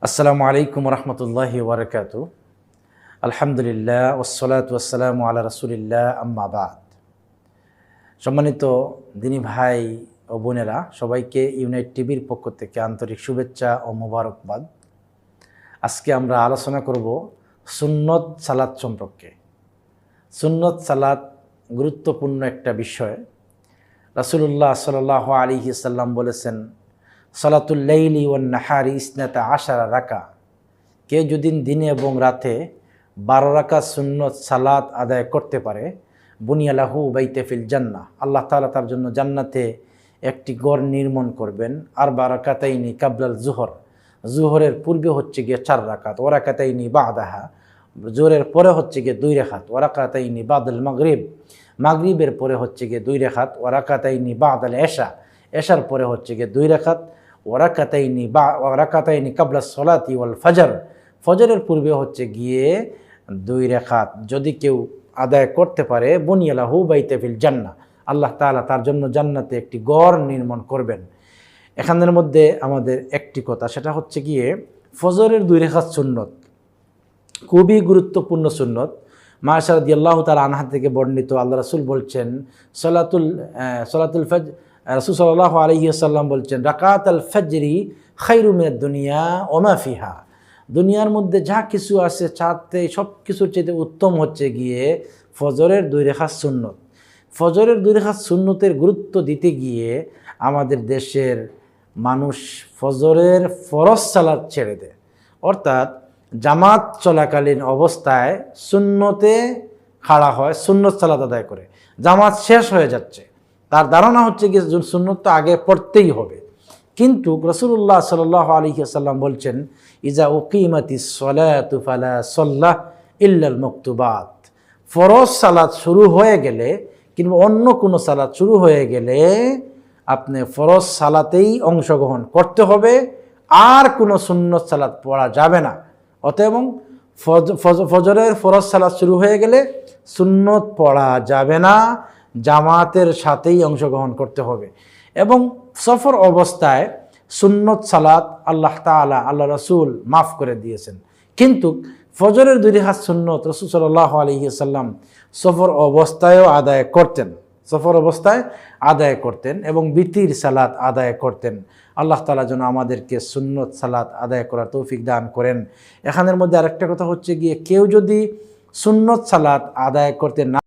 আসসালামু আলাইকুম রহমতুল্লাহি ওবরাকাতু। আলহামদুলিল্লাহ ওয়াসসালাতু ওয়াসসালামু আলা রাসূলিল্লাহ, আম্মা বাদ। সম্মানিত দিনী ভাই ও বোনেরা, সবাইকে ইউনাইট টিভির পক্ষ থেকে আন্তরিক শুভেচ্ছা ও মোবারকবাদ। আজকে আমরা আলোচনা করব সুন্নত সালাত সম্পর্কে। সুন্নত সালাত গুরুত্বপূর্ণ একটা বিষয়। রাসূলুল্লাহ সাল্লাল্লাহু আলাইহি সাল্লাম বলেছেন, সালাতুল লাইলি ওয়ান নাহারি ইসনাতা আশারা রাকা। কেউ যদি দিনে এবং রাতে 12 রাকাত সুন্নত সালাত আদায় করতে পারে, বুনিয়ালাহু বাইতে ফিল জান্নাহ, আল্লাহ তাআলা তার জন্য জান্নাতে একটি গড় নির্মাণ করবেন। আর 12 রাকাতাইনি কাবলাল জুহর, জুহরের পূর্বে হচ্ছে গিয়ে 4 রাকাত, ওয়া রাকাতাইনি বাদাহা, জোহরের পরে হচ্ছে গিয়ে 2 রাকাত, ওয়া রাকাতাইনি বাদাল মাগরিব, মাগরিবের পরে হচ্ছে গিয়ে 2 রাকাত, ওয়া রাকাতাইনি বাদাল এশা, এশার পরে হচ্ছে গিয়ে 2 রাকাত, ওয়া রাকাতাইনি কাবলা সলাতি ওয়াল ফজর, ফজরের পূর্বে হচ্ছে গিয়ে 2 রাকাত যদি কেউ আদায় করতে পারে, বুনিয়ালাহু বাইতে ফিল জান্নাহ, আল্লাহ তাআলা তার জন্য জান্নাতে একটি গড় নির্মাণ করবেন। এখানের মধ্যে আমাদের একটি কথা, সেটা হচ্ছে গিয়ে ফজরের 2 রাকাত সুন্নত খুবই গুরুত্বপূর্ণ সুন্নত। মা আয়েশা রাদিয়াল্লাহু তাআলা আনহা থেকে বর্ণিত, আল্লাহ রাসূল বলছেন, সালাতুল ফজর, রাসূল সাল্লাল্লাহু আলাইহি ওয়াসাল্লাম বলছেন, রাকাতুল ফজরি খায়রু মিনাদ দুনিয়া ওয়া মা ফিহা। দুনিয়ার মধ্যে যা কিছু আছে চাতে সব কিছুর চেয়ে উত্তম হচ্ছে গিয়ে ফজরের 2 রাকাত সুন্নত। ফজরের 2 রাকাত সুন্নতের গুরুত্ব দিতে গিয়ে আমাদের দেশের মানুষ ফজরের ফরজ সালাত ছেড়ে দেয়, অর্থাৎ জামাত চলাকালীন অবস্থায় সুন্নতে খাড়া হয়, সুন্নত সালাত আদায় করে। জামাত শেষ হয়ে যাচ্ছে, তার ধারণা হচ্ছে কি সুন্নত তো আগে পড়তেই হবে। কিন্তু রাসূলুল্লাহ সাল্লাল্লাহু আলাইহি ওয়াসাল্লাম বলছেন, ইজা উকিমাতিস সালাতু ফালা সাল্লাহ ইল্লাল মাকতুবাত। ফরজ সালাত শুরু হয়ে গেলে কিংবা অন্য কোনো সালাত শুরু হয়ে গেলে আপনি ফরজ সালাতেই অংশগ্রহণ করতে হবে, আর কোনো সুন্নত সালাত পড়া যাবে না। অতএব ফজরের ফরজ সালাত শুরু হয়ে গেলে সুন্নত পড়া যাবে না, জামাতের সাথেই অংশগ্রহণ করতে হবে। এবং সফর অবস্থায় সুন্নত সালাত আল্লাহ তাআলা, আল্লাহ রাসূল মাফ করে দিয়েছেন। কিন্তু ফজরের 2 রাকাত সুন্নত রাসূল সাল্লাল্লাহু আলাইহি ওয়াসাল্লাম সফর অবস্থায়ও আদায় করতেন, সফর অবস্থায় আদায় করতেন এবং বিতির সালাত আদায় করতেন। আল্লাহ তাআলা যেন আমাদেরকে সুন্নত সালাত আদায় করার তৌফিক দান করেন। এখানের মধ্যে আরেকটা কথা হচ্ছে গিয়ে, কেউ যদি সুন্নত সালাত আদায় করতে না